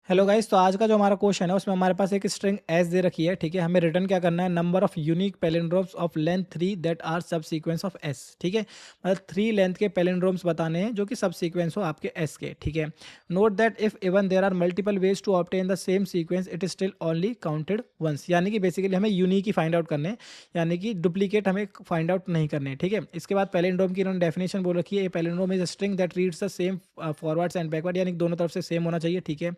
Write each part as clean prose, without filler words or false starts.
Hello guys, तो आज का जो हमारा क्वेश्चन है उसमें हमारे पास एक स्ट्रिंग एस दे रखी है। ठीक है, हमें रिटर्न क्या करना है, number of unique palindromes of length 3 that are subsequence of s. ठीक है, मतलब 3 लेंथ के पैलिंड्रोम्स बताने हैं जो कि सब सीक्वेंस हो आपके एस के। ठीक है, note that if even there are multiple ways to obtain the same sequence it is still only counted once. यानी कि बेसिकली हमें यूनिक ही फाइंड आउट करने हैं, यानी कि डुप्लीकेट हमें फाइंड आउट नहीं करने हैं। ठीक है, इसके बाद पैलिंड्रोम की इन्होंने डेफिनेशन बोल रखी है, palindrome is a string that reads the same forwards and backward, यानी कि दोनों तरफ से सेम होना चाहिए। ठीक है,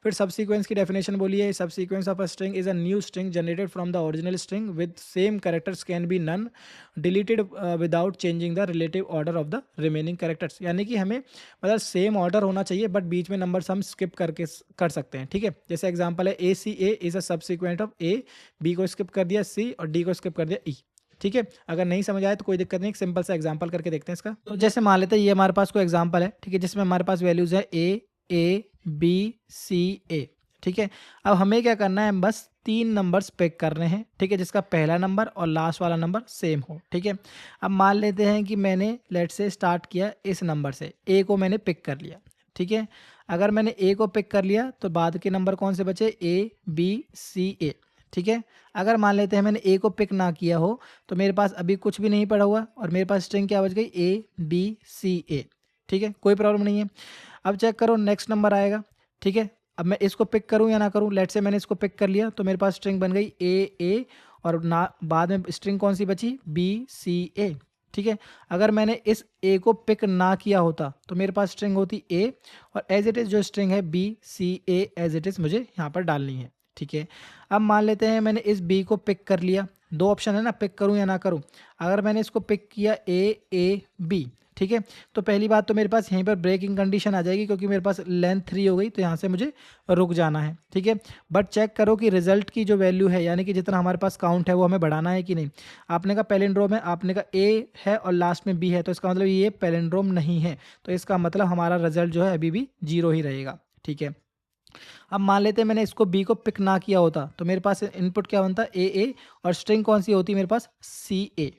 फिर सब सीक्वेंस की डेफिनेशन बोली है, subsequence of a string is a new string generated from the original string with same characters can be none deleted without changing the relative order of the remaining characters. यानी कि हमें मतलब same order होना चाहिए but बीच में numbers हम skip करके कर सकते हैं। ठीक है, जैसे एग्जांपल है ए सी ए इज अ सब सीक्वेंट ऑफ ए, बी को स्किप कर दिया सी और डी को स्किप कर दिया ई। ठीक है, अगर नहीं समझ आए तो कोई दिक्कत नहीं, एक सिंपल सा एग्जांपल करके देखते हैं इसका। तो जैसे मान लेते हैं ये हमारे पास कोई एग्जांपल है, ठीक है, जिसमें हमारे पास वैल्यूज है ए बी सी ए। ठीक है, अब हमें क्या करना है, बस 3 नंबर्स पिक करने हैं। ठीक है, जिसका पहला नंबर और लास्ट वाला नंबर सेम हो। ठीक है, अब मान लेते हैं कि मैंने लेट से स्टार्ट किया इस नंबर से, ए को मैंने पिक कर लिया। ठीक है, अगर मैंने ए को पिक कर लिया तो बाद के नंबर कौन से बचे, ए बी सी ए। ठीक है, अगर मान लेते हैं मैंने ए को पिक ना किया हो तो मेरे पास अभी कुछ भी नहीं पड़ा हुआ और मेरे पास स्ट्रिंग क्या बच गई, ए बी सी ए। ठीक है, कोई प्रॉब्लम नहीं है। अब चेक करो नेक्स्ट नंबर आएगा। ठीक है, अब मैं इसको पिक करूं या ना करूं, लेट से मैंने इसको पिक कर लिया तो मेरे पास स्ट्रिंग बन गई ए और ना बाद में स्ट्रिंग कौन सी बची, बी सी ए। ठीक है, अगर मैंने इस ए को पिक ना किया होता तो मेरे पास स्ट्रिंग होती ए और एज इट इज़ जो स्ट्रिंग है B C A as it is मुझे यहाँ पर डालनी है। ठीक है, अब मान लेते हैं मैंने इस बी को पिक कर लिया, दो ऑप्शन है ना, पिक करूँ या ना करूँ। अगर मैंने इसको पिक किया ए बी, ठीक है, तो पहली बात तो मेरे पास यहीं पर ब्रेकिंग कंडीशन आ जाएगी क्योंकि मेरे पास लेंथ 3 हो गई तो यहाँ से मुझे रुक जाना है। ठीक है, बट चेक करो कि रिजल्ट की जो वैल्यू है यानी कि जितना हमारे पास काउंट है वो हमें बढ़ाना है कि नहीं। आपने कहा पैलिंड्रोम है, आपने कहा ए है और लास्ट में बी है, तो इसका मतलब ये पैलिंड्रोम नहीं है, तो इसका मतलब हमारा रिजल्ट जो है अभी भी 0 ही रहेगा। ठीक है, अब मान लेते हैं मैंने इसको बी को पिक ना किया होता तो मेरे पास इनपुट क्या बनता, ए और स्ट्रिंग कौन सी होती मेरे पास, सी ए।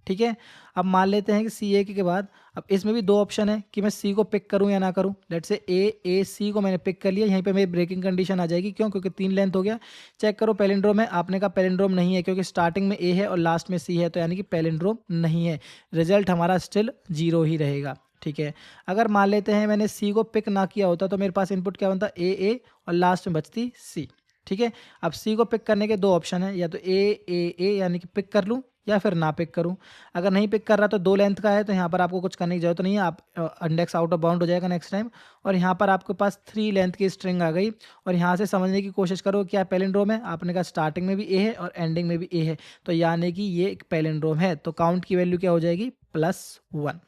ठीक है, अब मान लेते हैं कि सी ए के बाद अब इसमें भी दो ऑप्शन है कि मैं सी को पिक करूं या ना करूं। लेट से ए सी को मैंने पिक कर लिया, यहीं पे मेरी ब्रेकिंग कंडीशन आ जाएगी, क्यों, क्योंकि 3 लेंथ हो गया। चेक करो पैलिंड्रोम है, आपने कहा पैलिंड्रोम नहीं है क्योंकि स्टार्टिंग में ए है और लास्ट में सी है, तो यानी कि पैलिंड्रोम नहीं है, रिजल्ट हमारा स्टिल 0 ही रहेगा। ठीक है, अगर मान लेते हैं मैंने सी को पिक ना किया होता तो मेरे पास इनपुट क्या बनता, ए और लास्ट में बचती सी। ठीक है, अब सी को पिक करने के दो ऑप्शन है, या तो ए यानी कि पिक कर लूँ या फिर ना पिक करूं। अगर नहीं पिक कर रहा तो 2 लेंथ का है तो यहाँ पर आपको कुछ करने की जरूरत नहीं है, आप इंडेक्स आउट ऑफ बाउंड हो जाएगा नेक्स्ट टाइम। और यहाँ पर आपके पास 3 लेंथ की स्ट्रिंग आ गई और यहाँ से समझने की कोशिश करो क्या पैलिंड्रोम है। आपने कहा स्टार्टिंग में भी ए है और एंडिंग में भी ए है, तो यानी कि ये एक पैलिंड्रोम है, तो काउंट की वैल्यू क्या हो जाएगी, +1।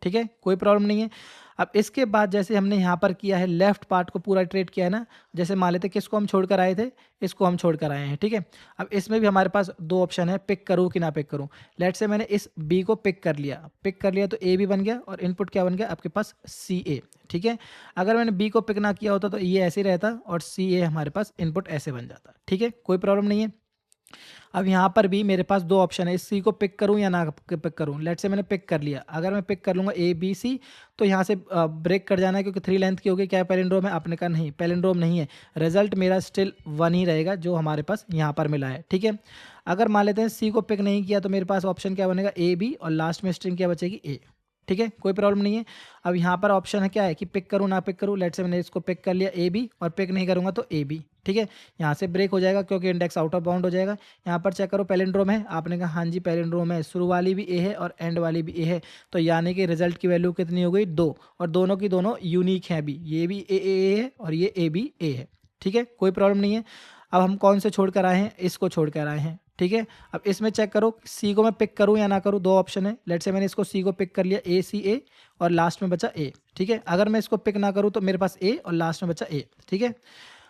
ठीक है, कोई प्रॉब्लम नहीं है। अब इसके बाद जैसे हमने यहाँ पर किया है, लेफ्ट पार्ट को पूरा ट्रेड किया है ना, जैसे मान लेते किसको हम छोड़ कर आए थे, इसको हम छोड़ कर आए हैं। ठीक है, अब इसमें भी हमारे पास दो ऑप्शन है, पिक करूँ कि ना पिक करूँ। लेट से मैंने इस बी को पिक कर लिया तो ए भी बन गया और इनपुट क्या बन गया आपके पास, सी ए। ठीक है, अगर मैंने बी को पिक ना किया होता तो ये ऐसे ही रहता और सी ए हमारे पास इनपुट ऐसे बन जाता। ठीक है, कोई प्रॉब्लम नहीं है। अब यहाँ पर भी मेरे पास दो ऑप्शन है, इस सी को पिक करूँ या ना पिक करूँ। लेट से मैंने पिक कर लिया, अगर मैं पिक कर लूँगा ए बी सी तो यहाँ से ब्रेक कर जाना है क्योंकि 3 लेंथ की होगी। क्या पैलिंड्रोम है, आपने कहा नहीं पैलिंड्रोम नहीं है, रिजल्ट मेरा स्टिल 1 ही रहेगा जो हमारे पास यहाँ पर मिला है। ठीक है, अगर मान लेते हैं सी को पिक नहीं किया तो मेरे पास ऑप्शन क्या बनेगा, ए बी और लास्ट में स्ट्रिंग क्या बचेगी, ए। ठीक है, कोई प्रॉब्लम नहीं है। अब यहाँ पर ऑप्शन है क्या है कि पिक करूँ ना पिक करूँ। लेट से मैंने इसको पिक कर लिया ए बी और पिक नहीं करूँगा तो ए बी। ठीक है, यहाँ से ब्रेक हो जाएगा क्योंकि इंडेक्स आउट ऑफ बाउंड हो जाएगा। यहाँ पर चेक करो पैलिंड्रोम है, आपने कहा हाँ जी पैलिंड्रोम है, शुरू वाली भी ए है और एंड वाली भी ए है, तो यानी कि रिजल्ट की वैल्यू कितनी हो गई, 2, और दोनों की दोनों यूनिक हैं अभी, ये भी ए है और ये ए भी ए है। ठीक है, कोई प्रॉब्लम नहीं है। अब हम कौन से छोड़ कर आए हैं, इसको छोड़ कर आए हैं। ठीक है, अब इसमें चेक करो सी को मैं पिक करूं या ना करूं, दो ऑप्शन है। लेट से मैंने इसको सी को पिक कर लिया, ए सी ए और लास्ट में बचा ए। ठीक है, अगर मैं इसको पिक ना करूं तो मेरे पास ए और लास्ट में बचा ए। ठीक है,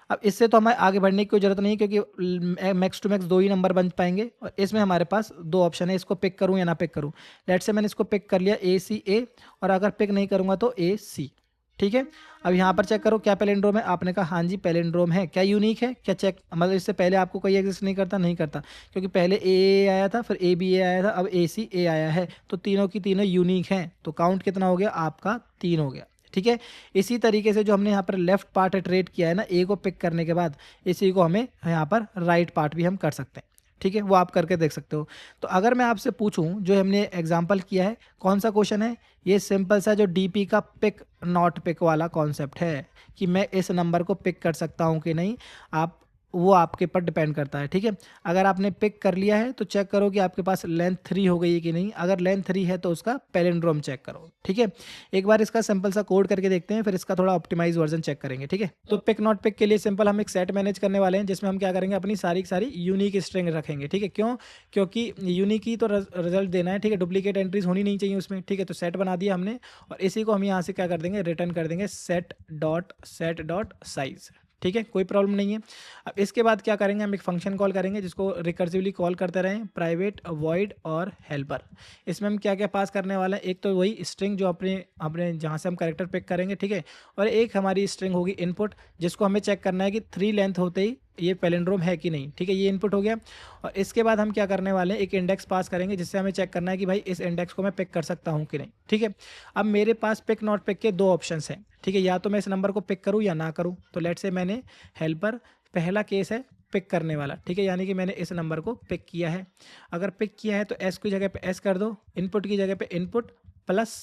अब इससे तो हमें आगे बढ़ने की कोई जरूरत नहीं क्योंकि मैक्स टू मैक्स 2 ही नंबर बन पाएंगे और इसमें हमारे पास दो ऑप्शन है, इसको पिक करूं या ना पिक करूं। लेट से मैंने इसको पिक कर लिया ए सी ए और अगर पिक नहीं करूंगा तो ए सी। ठीक है, अब यहाँ पर चेक करो क्या पैलिंड्रोम है, आपने कहा हाँ जी पैलिंड्रोम है। क्या यूनिक है, क्या चेक मतलब इससे पहले आपको कोई एग्जिस्ट नहीं करता, नहीं करता, क्योंकि पहले ए आया था फिर ए बी ए आया था, अब ए सी ए आया है, तो तीनों की तीनों यूनिक हैं, तो काउंट कितना हो गया आपका, 3 हो गया। ठीक है। इसी तरीके से जो हमने यहाँ पर लेफ्ट पार्ट इटरेट किया है ना, ए को पिक करने के बाद, इसी को हमें यहाँ पर राइट पार्ट भी हम कर सकते हैं। ठीक है, वो आप करके देख सकते हो। तो अगर मैं आपसे पूछूं, जो हमने एग्जांपल किया है, कौन सा क्वेश्चन है ये? सिंपल सा जो डीपी का पिक नॉट पिक वाला कॉन्सेप्ट है कि मैं इस नंबर को पिक कर सकता हूं कि नहीं, आप वो आपके पर डिपेंड करता है। ठीक है, अगर आपने पिक कर लिया है तो चेक करो कि आपके पास लेंथ 3 हो गई है कि नहीं। अगर लेंथ 3 है तो उसका पैलिंड्रोम चेक करो। ठीक है, एक बार इसका सिंपल सा कोड करके देखते हैं, फिर इसका थोड़ा ऑप्टिमाइज वर्जन चेक करेंगे। ठीक है, तो पिक नॉट पिक के लिए सिंपल हम एक सेट मैनेज करने वाले हैं, जिसमें हम क्या करेंगे, अपनी सारी की सारी यूनिक स्ट्रिंग रखेंगे। ठीक है, क्यों? क्योंकि यूनिक ही तो रिजल्ट देना है। ठीक है, डुप्लीकेट एंट्रीज होनी नहीं चाहिए उसमें। ठीक है, तो सेट बना दिया हमने, और इसी को हम यहाँ से क्या कर देंगे, रिटर्न कर देंगे सेट डॉट साइज। ठीक है, कोई प्रॉब्लम नहीं है। अब इसके बाद क्या करेंगे, हम एक फंक्शन कॉल करेंगे जिसको रिकर्सिवली कॉल करते रहें, प्राइवेट वॉइड और हेल्पर। इसमें हम क्या क्या पास करने वाले हैं, एक तो वही स्ट्रिंग जो अपने अपने जहाँ से हम कैरेक्टर पिक करेंगे। ठीक है, और एक हमारी स्ट्रिंग होगी इनपुट, जिसको हमें चेक करना है कि 3 लेंथ होते ही ये पैलिंड्रोम है कि नहीं। ठीक है, ये इनपुट हो गया। और इसके बाद हम क्या करने वाले हैं, एक इंडेक्स पास करेंगे, जिससे हमें चेक करना है कि भाई इस इंडेक्स को मैं पिक कर सकता हूँ कि नहीं। ठीक है, अब मेरे पास पिक नॉट पिक के 2 ऑप्शंस हैं। ठीक है, या तो मैं इस नंबर को पिक करूँ या ना करूँ। तो लेट से मैंने हेल्पर, पहला केस है पिक करने वाला। ठीक है, यानी कि मैंने इस नंबर को पिक किया है। अगर पिक किया है तो एस की जगह पे एस कर दो, इनपुट की जगह पे इनपुट प्लस,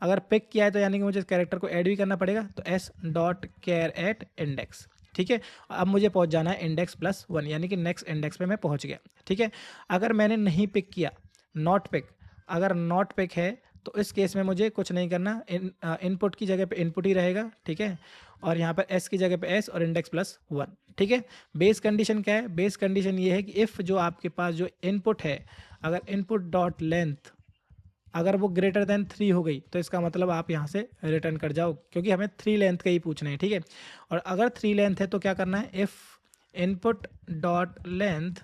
अगर पिक किया है तो यानी कि मुझे कैरेक्टर को ऐड भी करना पड़ेगा, तो S dot care at index. ठीक है, अब मुझे पहुंच जाना है इंडेक्स +1, यानी कि नेक्स्ट इंडेक्स पे मैं पहुंच गया। ठीक है, अगर मैंने नहीं पिक किया, नॉट पिक, अगर नॉट पिक है तो इस केस में मुझे कुछ नहीं करना, इनपुट की जगह पे इनपुट ही रहेगा। ठीक है, और यहाँ पर एस की जगह पे एस और इंडेक्स +1। ठीक है, बेस कंडीशन क्या है? बेस कंडीशन ये है कि इफ़ जो आपके पास जो इनपुट है, अगर इनपुट डॉट लेंथ अगर वो ग्रेटर देन 3 हो गई, तो इसका मतलब आप यहाँ से रिटर्न कर जाओ, क्योंकि हमें 3 लेंथ का ही पूछना है। ठीक है, और अगर 3 लेंथ है तो क्या करना है, इफ़ इनपुट डॉट लेंथ,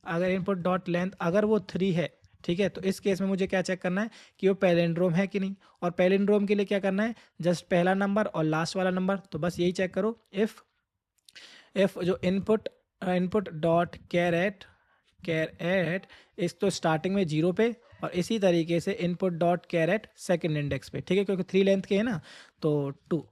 अगर इनपुट डॉट लेंथ अगर वो 3 है, ठीक है, तो इस केस में मुझे क्या चेक करना है कि वो पैलिंड्रोम है कि नहीं। और पैलिंड्रोम के लिए क्या करना है, जस्ट पहला नंबर और लास्ट वाला नंबर। तो बस यही चेक करो, इफ़ जो इनपुट डॉट कैर एट इस तो स्टार्टिंग में 0 पे, और इसी तरीके से input dot char at second index पे। ठीक है, क्योंकि 3 लेंथ के है ना, तो 2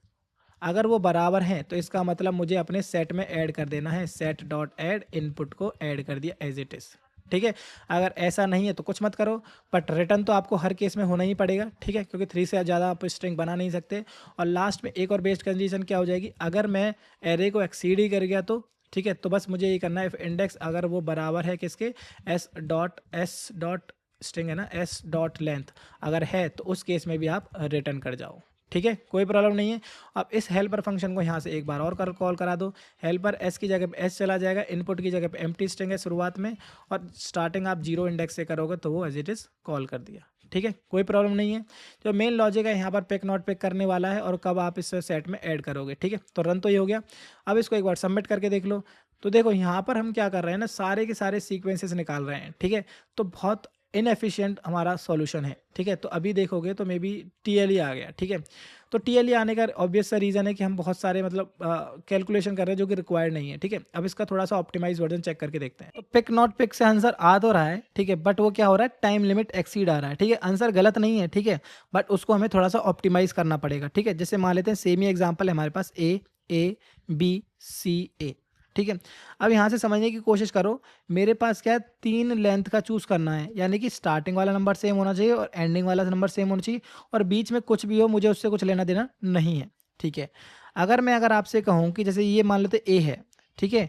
अगर वो बराबर हैं तो इसका मतलब मुझे अपने सेट में ऐड कर देना है, सेट डॉट ऐड इनपुट को ऐड कर दिया एज इट इज़। ठीक है, अगर ऐसा नहीं है तो कुछ मत करो, बट रिटर्न तो आपको हर केस में होना ही पड़ेगा। ठीक है, क्योंकि 3 से ज़्यादा आप स्ट्रिंग बना नहीं सकते। और लास्ट में एक और बेस्ड कंडीशन क्या हो जाएगी, अगर मैं एरे को एक्सीड ही कर गया तो, ठीक है, तो बस मुझे ये करना है, इफ इंडेक्स अगर वो बराबर है किसके, एस डॉट स्ट्रिंग है ना, एस डॉट लेंथ अगर है, तो उस केस में भी आप रिटर्न कर जाओ। ठीक है, कोई प्रॉब्लम नहीं है। अब इस हेल्पर फंक्शन को यहाँ से एक बार और कॉल करा दो। हेल्पर एस की जगह पे एस चला जाएगा, इनपुट की जगह पे एम्प्टी स्ट्रिंग है शुरुआत में, और स्टार्टिंग आप 0 इंडेक्स से करोगे तो वो एज इट इज़ कॉल कर दिया। ठीक है, कोई प्रॉब्लम नहीं है। जो मेन लॉजिक है यहाँ पर पिक नॉट पिक करने वाला है, और कब आप इस सेट में ऐड करोगे। ठीक है, तो रन तो ये हो गया। अब इसको एक बार सबमिट करके देख लो। तो देखो यहाँ पर हम क्या कर रहे हैं ना, सारे के सारे सीक्वेंसेस निकाल रहे हैं। ठीक है, तो बहुत इनएफिशिएंट हमारा सॉल्यूशन है। ठीक है, तो अभी देखोगे तो मे बी टीएलई आ गया। ठीक है, तो टीएलई आने का ऑब्वियस सा रीज़न है कि हम बहुत सारे मतलब कैलकुलेशन कर रहे हैं जो कि रिक्वायर्ड नहीं है। ठीक है, अब इसका थोड़ा सा ऑप्टिमाइज वर्जन चेक करके देखते हैं। तो पिक नॉट पिक से आंसर आ तो रहा है, ठीक है, बट वो क्या हो रहा है, टाइम लिमिट एक्सीड आ रहा है। ठीक है, आंसर गलत नहीं है, ठीक है, बट उसको हमें थोड़ा सा ऑप्टिमाइज करना पड़ेगा। ठीक है, जैसे मान लेते हैं सेम ही एग्जाम्पल है हमारे पास, ए बी सी ए। ठीक है, अब यहाँ से समझने की कोशिश करो, मेरे पास क्या है, 3 लेंथ का चूज़ करना है, यानी कि स्टार्टिंग वाला नंबर सेम होना चाहिए और एंडिंग वाला नंबर सेम होना चाहिए, और बीच में कुछ भी हो मुझे उससे कुछ लेना देना नहीं है। ठीक है, अगर आपसे कहूँ कि जैसे ये मान लेते ए है, ठीक है,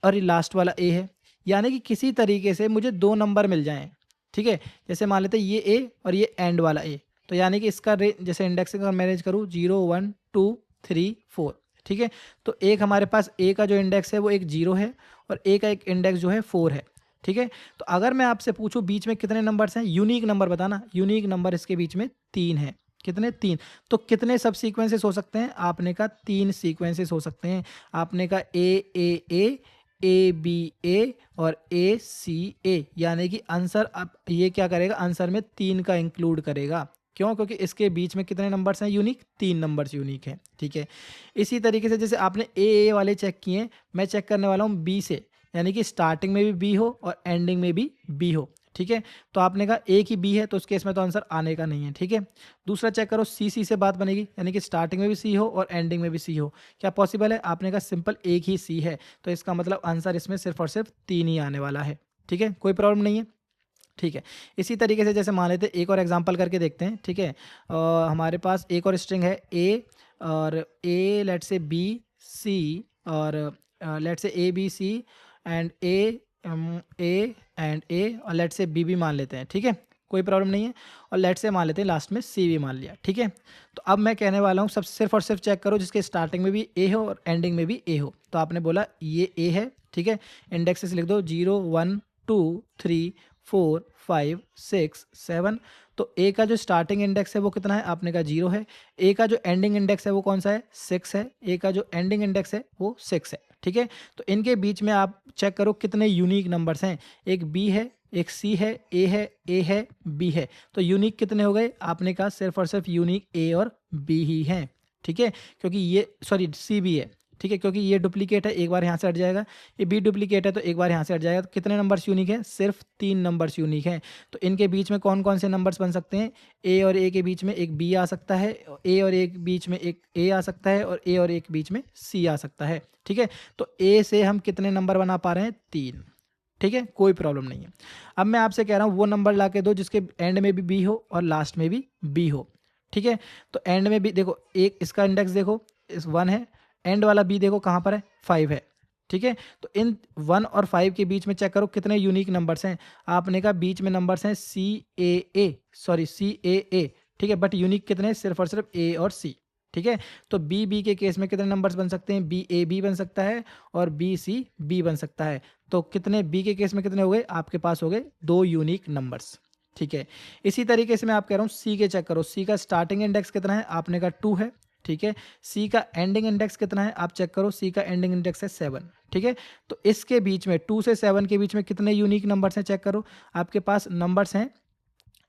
और ये लास्ट वाला ए है, यानी कि किसी तरीके से मुझे 2 नंबर मिल जाएँ। ठीक है, जैसे मान लेते ये ए और ये एंड वाला ए, तो यानी कि इसका जैसे इंडेक्स का मैनेज करूँ 0 1 2 3 4। ठीक है, तो एक हमारे पास ए का जो इंडेक्स है वो एक 0 है, और ए का एक इंडेक्स जो है 4 है। ठीक है, तो अगर मैं आपसे पूछूं बीच में कितने नंबर्स हैं, यूनिक नंबर बताना। यूनिक नंबर इसके बीच में 3 है। कितने? 3। तो कितने सब सीक्वेंसेस हो सकते हैं? आपने कहा 3 सीक्वेंसेस हो सकते हैं। आपने कहा ए बी ए और ए सी ए, यानी कि आंसर अब ये क्या करेगा, आंसर में 3 का इंक्लूड करेगा। क्यों? क्योंकि इसके बीच में कितने नंबर्स हैं यूनिक? 3 नंबर्स यूनिक हैं। ठीक है, इसी तरीके से जैसे आपने ए वाले चेक किए, मैं चेक करने वाला हूँ बी से, यानी कि स्टार्टिंग में भी बी हो और एंडिंग में भी बी हो। ठीक है, तो आपने कहा एक ही बी है तो उस केस में तो आंसर आने का नहीं है। ठीक है, दूसरा चेक करो सी सी से बात बनेगी, यानी कि स्टार्टिंग में भी सी हो और एंडिंग में भी सी हो। क्या पॉसिबल है? आपने कहा सिंपल एक ही सी है, तो इसका मतलब आंसर इसमें सिर्फ और सिर्फ 3 ही आने वाला है। ठीक है, कोई प्रॉब्लम नहीं है। ठीक है, इसी तरीके से जैसे मान लेते हैं एक और एग्जांपल करके देखते हैं। ठीक है, हमारे पास एक और स्ट्रिंग है ए, और ए लेट से बी सी, और let say A B C and A and A, और लेट से बी भी मान लेते हैं। ठीक है, कोई प्रॉब्लम नहीं है, और लेट से मान लेते हैं लास्ट में सी भी मान लिया। ठीक है, तो अब मैं कहने वाला हूँ सब सिर्फ और सिर्फ चेक करो जिसके स्टार्टिंग में भी ए हो और एंडिंग में भी ए हो। तो आपने बोला ये ए है। ठीक है, इंडेक्सेस लिख दो 0 1 2 3 4 5 6 7। तो ए का जो स्टार्टिंग इंडेक्स है वो कितना है? आपने कहा 0 है। ए का जो एंडिंग इंडेक्स है वो कौन सा है? 6 है। ए का जो एंडिंग इंडेक्स है वो 6 है। ठीक है, तो इनके बीच में आप चेक करो कितने यूनिक नंबर्स हैं। एक बी है, एक सी है, ए है, बी है। तो यूनिक कितने हो गए? आपने कहा सिर्फ और सिर्फ यूनिक ए और बी ही हैं। ठीक है, क्योंकि ये सॉरी सी भी है। ठीक है, क्योंकि ये डुप्लीकेट है, एक बार यहाँ से हट जाएगा। ये बी डुप्लीकेट है तो एक बार यहाँ से हट जाएगा। तो कितने नंबर्स यूनिक है? सिर्फ 3 नंबर्स यूनिक हैं। तो इनके बीच में कौन कौन से नंबर्स बन सकते हैं? ए और ए के बीच में एक बी आ सकता है, ए और ए के बीच में एक ए आ सकता है, और ए और ए के बीच में सी आ सकता है। ठीक है, तो ए से हम कितने नंबर बना पा रहे हैं? 3। ठीक है, कोई प्रॉब्लम नहीं है। अब मैं आपसे कह रहा हूँ वो नंबर ला के दो जिसके एंड में भी बी हो और लास्ट में भी बी हो। ठीक है, तो एंड में भी देखो, एक इसका इंडेक्स देखो इस 1 है, एंड वाला बी देखो कहाँ पर है? 5 है। ठीक है, तो इन 1 और 5 के बीच में चेक करो कितने यूनिक नंबर्स हैं। आपने कहा बीच में नंबर्स हैं सी ए ए। ठीक है, बट यूनिक कितने हैं? सिर्फ और सिर्फ ए और सी। ठीक है, तो बी बी के केस में कितने नंबर्स बन सकते हैं? बी ए बी बन सकता है और बी सी बी बन सकता है। तो कितने बी के केस में कितने हो गए? आपके पास हो गए 2 यूनिक नंबर्स। ठीक है, इसी तरीके से मैं आप कह रहा हूँ सी के चेक करो। सी का स्टार्टिंग इंडेक्स कितना है? आपने कहा 2 है। ठीक है, सी का एंडिंग इंडेक्स कितना है? आप चेक करो। सी का एंडिंग इंडेक्स है 7। ठीक है, तो इसके बीच में 2 से 7 के बीच में कितने यूनिक नंबर्स हैं? चेक करो। आपके पास नंबर्स हैं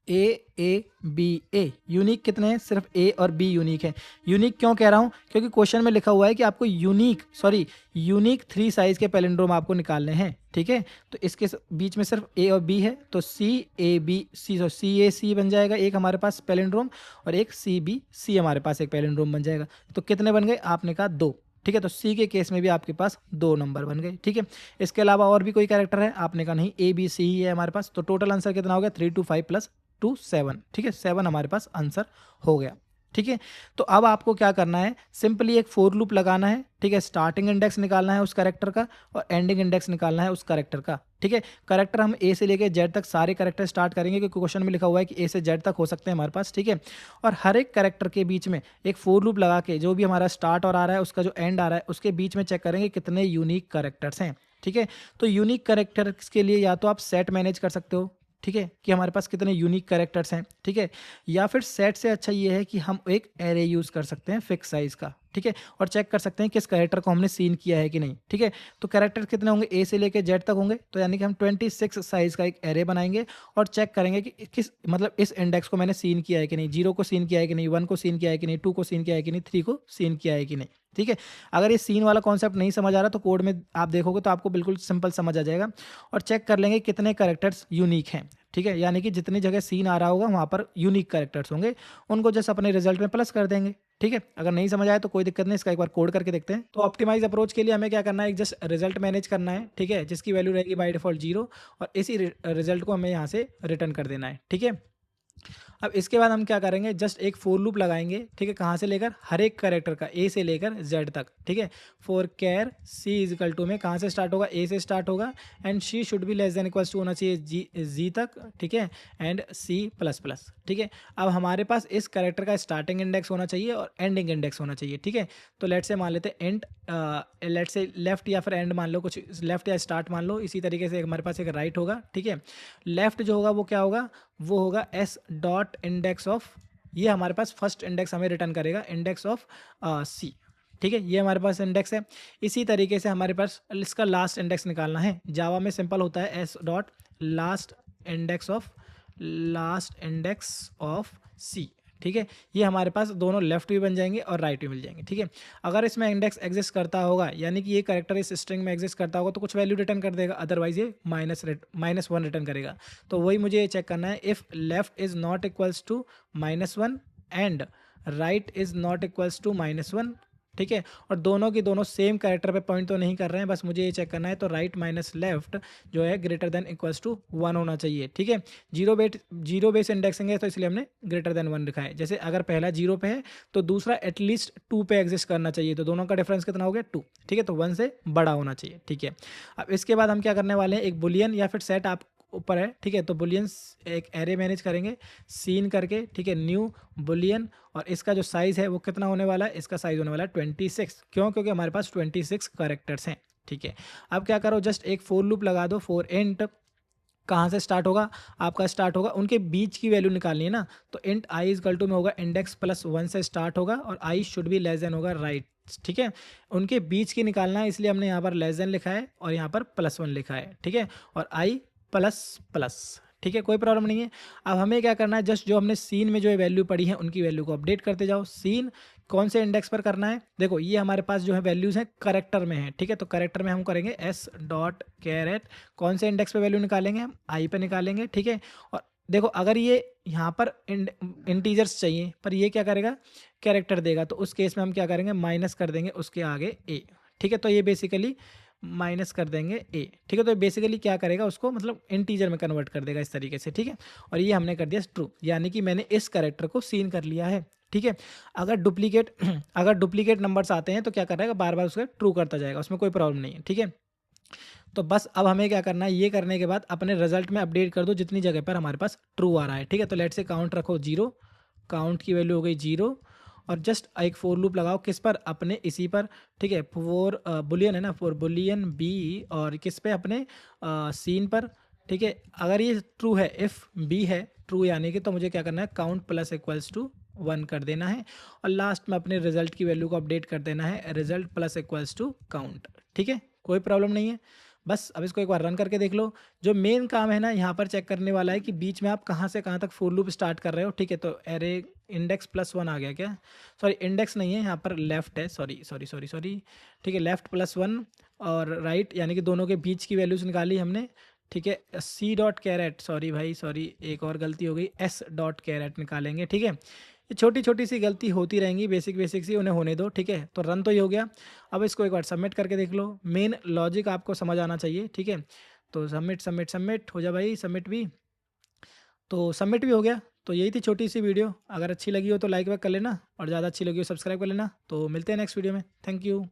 ए बी ए। यूनिक कितने हैं? सिर्फ ए और बी यूनिक है। यूनिक क्यों कह रहा हूँ? क्योंकि क्वेश्चन में लिखा हुआ है कि आपको यूनिक 3 साइज के पैलिंड्रोम आपको निकालने हैं। ठीक है, तो इसके बीच में सिर्फ ए और बी है, तो सी ए सी बन जाएगा एक हमारे पास पैलिंड्रोम, और एक सी बी सी हमारे पास एक पैलिंड्रोम बन जाएगा। तो कितने बन गए? आपने कहा 2। ठीक है, तो सी के केस में भी आपके पास 2 नंबर बन गए। ठीक है, इसके अलावा और भी कोई कैरेक्टर है? आपने कहा नहीं, ए बी सी ही है हमारे पास। तो टोटल आंसर कितना हो गया? 3 2 5 प्लस 2 7। ठीक है, 7 हमारे पास आंसर हो गया। ठीक है, तो अब आपको क्या करना है? सिंपली एक फोर लूप लगाना है। ठीक है, स्टार्टिंग इंडेक्स निकालना है उस कैरेक्टर का और एंडिंग इंडेक्स निकालना है उस कैरेक्टर का। ठीक है, कैरेक्टर हम ए से लेके जेड तक सारे कैरेक्टर स्टार्ट करेंगे, क्योंकि क्वेश्चन में लिखा हुआ है कि ए से जेड तक हो सकते हैं हमारे पास। ठीक है, और हर एक कैरेक्टर के बीच में एक फोर लूप लगा के जो भी हमारा स्टार्ट और आ रहा है उसका जो एंड आ रहा है उसके बीच में चेक करेंगे कितने यूनिक कैरेक्टर्स हैं। ठीक है, तो यूनिक कैरेक्टर्स के लिए या तो आप सेट मैनेज कर सकते हो। ठीक है, कि हमारे पास कितने यूनिक कैरेक्टर्स हैं। ठीक है, या फिर सेट से अच्छा ये है कि हम एक एरे यूज़ कर सकते हैं फिक्स साइज़ का। ठीक है, और चेक कर सकते हैं किस कैरेक्टर को हमने सीन किया है कि नहीं। ठीक है, तो कैरेक्टर कितने होंगे? ए से लेके जेड तक होंगे, तो यानी कि हम 26 साइज़ का एक एरे बनाएंगे और चेक करेंगे कि किस मतलब इस इंडेक्स को मैंने सीन किया है कि नहीं, 0 को सीन किया है कि नहीं, 1 को सीन किया है कि नहीं, 2 को सीन किया है कि नहीं, 3 को सीन किया है कि नहीं। ठीक है, अगर ये सीन वाला कॉन्सेप्ट नहीं समझ आ रहा तो कोड में आप देखोगे तो आपको बिल्कुल सिंपल समझ आ जाएगा। और चेक कर लेंगे कितने कैरेक्टर्स यूनिक हैं। ठीक है, यानी कि जितनी जगह सीन आ रहा होगा वहाँ पर यूनिक कैरेक्टर्स होंगे, उनको जस्ट अपने रिजल्ट में प्लस कर देंगे। ठीक है, अगर नहीं समझ आए तो कोई दिक्कत नहीं, इसका एक बार कोड करके देखते हैं। तो ऑप्टिमाइज अप्रोच के लिए हमें क्या करना है? एक जस्ट रिजल्ट मैनेज करना है। ठीक है, जिसकी वैल्यू रहेगी बाय डिफॉल्ट 0, और इसी रिजल्ट को हमें यहाँ से रिटर्न कर देना है। ठीक है, अब इसके बाद हम क्या करेंगे? जस्ट एक फोर लूप लगाएंगे। ठीक है, कहाँ से लेकर? हर एक कैरेक्टर का, ए से लेकर जेड तक। ठीक है, for char C is equal to में कहाँ से स्टार्ट होगा? ए से स्टार्ट होगा, and C should be less than equals to होना चाहिए जी तक। ठीक है, एंड सी प्लस प्लस। ठीक है, अब हमारे पास इस कैरेक्टर का स्टार्टिंग इंडेक्स होना चाहिए और एंडिंग इंडेक्स होना चाहिए। ठीक है, तो लेट से मान लेते हैं एंड, लेट से लेफ्ट या फिर एंड मान लो, कुछ लेफ्ट या स्टार्ट मान लो। इसी तरीके से हमारे पास एक राइट होगा। ठीक है, लेफ्ट जो होगा वो क्या होगा? वो होगा एस डॉट इंडेक्स ऑफ, ये हमारे पास फर्स्ट इंडेक्स हमें रिटर्न करेगा, इंडेक्स ऑफ सी। ठीक है, ये हमारे पास इंडेक्स है। इसी तरीके से हमारे पास इसका लास्ट इंडेक्स निकालना है। जावा में सिंपल होता है s dot last index of c. ठीक है, ये हमारे पास दोनों लेफ्ट भी बन जाएंगे और राइट भी मिल जाएंगे। ठीक है, अगर इसमें इंडेक्स एग्जिस्ट करता होगा यानी कि ये कैरेक्टर इस स्ट्रिंग में एग्जिस्ट करता होगा तो कुछ वैल्यू रिटर्न कर देगा, अदरवाइज ये -1 रिटर्न करेगा। तो वही मुझे ये चेक करना है, if left is not equals to -1 and right is not equals to -1। ठीक है, और दोनों की दोनों सेम कैरेक्टर पे पॉइंट तो नहीं कर रहे हैं, बस मुझे ये चेक करना है। तो राइट माइनस लेफ्ट जो है ग्रेटर देन इक्वल्स टू 1 होना चाहिए। ठीक है, जीरो बेस इंडेक्सिंग है तो इसलिए हमने ग्रेटर देन 1 लिखा है। जैसे अगर पहला 0 पे है तो दूसरा एटलीस्ट 2 पे एग्जिस्ट करना चाहिए, तो दोनों का डिफरेंस कितना हो गया 2। ठीक है, तो 1 से बड़ा होना चाहिए। ठीक है, अब इसके बाद हम क्या करने वाले हैं, एक बुलियन या फिर सेट आप ऊपर है। ठीक है, तो बुलियंस एक एरे मैनेज करेंगे सीन करके। ठीक है, न्यू बुलियन, और इसका जो साइज़ है वो कितना होने वाला है, इसका साइज़ होने वाला है 26। क्यों? क्योंकि हमारे पास 26 करेक्टर्स हैं। ठीक है, अब क्या करो, जस्ट एक फोर लूप लगा दो। फॉर इंट कहाँ से स्टार्ट होगा, आपका स्टार्ट होगा उनके बीच की वैल्यू निकालनी है ना, तो int I is equal to में होगा इंडेक्स +1 से स्टार्ट होगा और I should be less than होगा राइट। ठीक है, उनके बीच की निकालना है, इसलिए हमने यहाँ पर लेस देन लिखा है और यहाँ पर +1 लिखा है। ठीक है, और आई प्लस प्लस। ठीक है, कोई प्रॉब्लम नहीं है। अब हमें क्या करना है, जस्ट जो हमने सीन में जो वैल्यू पड़ी है उनकी वैल्यू को अपडेट करते जाओ। सीन कौन से इंडेक्स पर करना है, देखो ये हमारे पास जो है वैल्यूज़ हैं करेक्टर में है। ठीक है, तो करेक्टर में हम करेंगे s.char@। कौन से इंडेक्स पे वैल्यू निकालेंगे, हम आई पे निकालेंगे। ठीक है, और देखो अगर ये यहाँ पर इंटीजर्स चाहिए पर ये क्या करेगा, कैरेक्टर देगा, तो उस केस में हम क्या करेंगे, माइनस कर देंगे उसके आगे ए। ठीक है, तो ये बेसिकली माइनस कर देंगे ए। ठीक है, तो बेसिकली क्या करेगा, उसको मतलब इंटीजर में कन्वर्ट कर देगा इस तरीके से। ठीक है, और ये हमने कर दिया ट्रू, यानी कि मैंने इस कैरेक्टर को सीन कर लिया है। ठीक है, अगर डुप्लीकेट नंबर्स आते हैं तो क्या करेगा, बार बार उसका ट्रू करता जाएगा, उसमें कोई प्रॉब्लम नहीं है। ठीक है, तो बस अब हमें क्या करना है, ये करने के बाद अपने रिजल्ट में अपडेट कर दो जितनी जगह पर हमारे पास ट्रू आ रहा है। ठीक है, तो लेट से काउंट रखो 0, काउंट की वैल्यू हो गई 0, और जस्ट एक फोर लूप लगाओ किस पर, अपने इसी पर। ठीक है, फॉर बुलियन है ना, फॉर बुलियन बी, और किस पे, अपने सीन पर। ठीक है, अगर ये ट्रू है, इफ़ बी है ट्रू यानी कि, तो मुझे क्या करना है, काउंट प्लस इक्वल्स टू 1 कर देना है, और लास्ट में अपने रिजल्ट की वैल्यू को अपडेट कर देना है, result plus equals to count. ठीक है, कोई प्रॉब्लम नहीं है। बस अब इसको एक बार रन करके देख लो। जो मेन काम है ना यहाँ पर चेक करने वाला है कि बीच में आप कहाँ से कहाँ तक फॉर लूप स्टार्ट कर रहे हो। ठीक है, तो एरे इंडेक्स +1 आ गया क्या, सॉरी इंडेक्स नहीं है यहाँ पर, लेफ्ट है, सॉरी। ठीक है, लेफ्ट +1 और राइट, यानी कि दोनों के बीच की वैल्यूज निकाली हमने। ठीक है, c.char@, सॉरी भाई सॉरी, एक और गलती हो गई, s.char@ निकालेंगे। ठीक है, ये छोटी छोटी सी गलती होती रहेंगी, बेसिक सी, उन्हें होने दो। ठीक है, तो रन तो ये हो गया। अब इसको एक बार सबमिट करके देख लो, मेन लॉजिक आपको समझ आना चाहिए। ठीक है, तो सबमिट हो जा भाई, सबमिट भी, तो सबमिट भी हो गया। तो यही थी छोटी सी वीडियो, अगर अच्छी लगी हो तो लाइक वाइक कर लेना, और ज़्यादा अच्छी लगी हो सब्सक्राइब कर लेना। तो मिलते हैं नेक्स्ट वीडियो में, थैंक यू।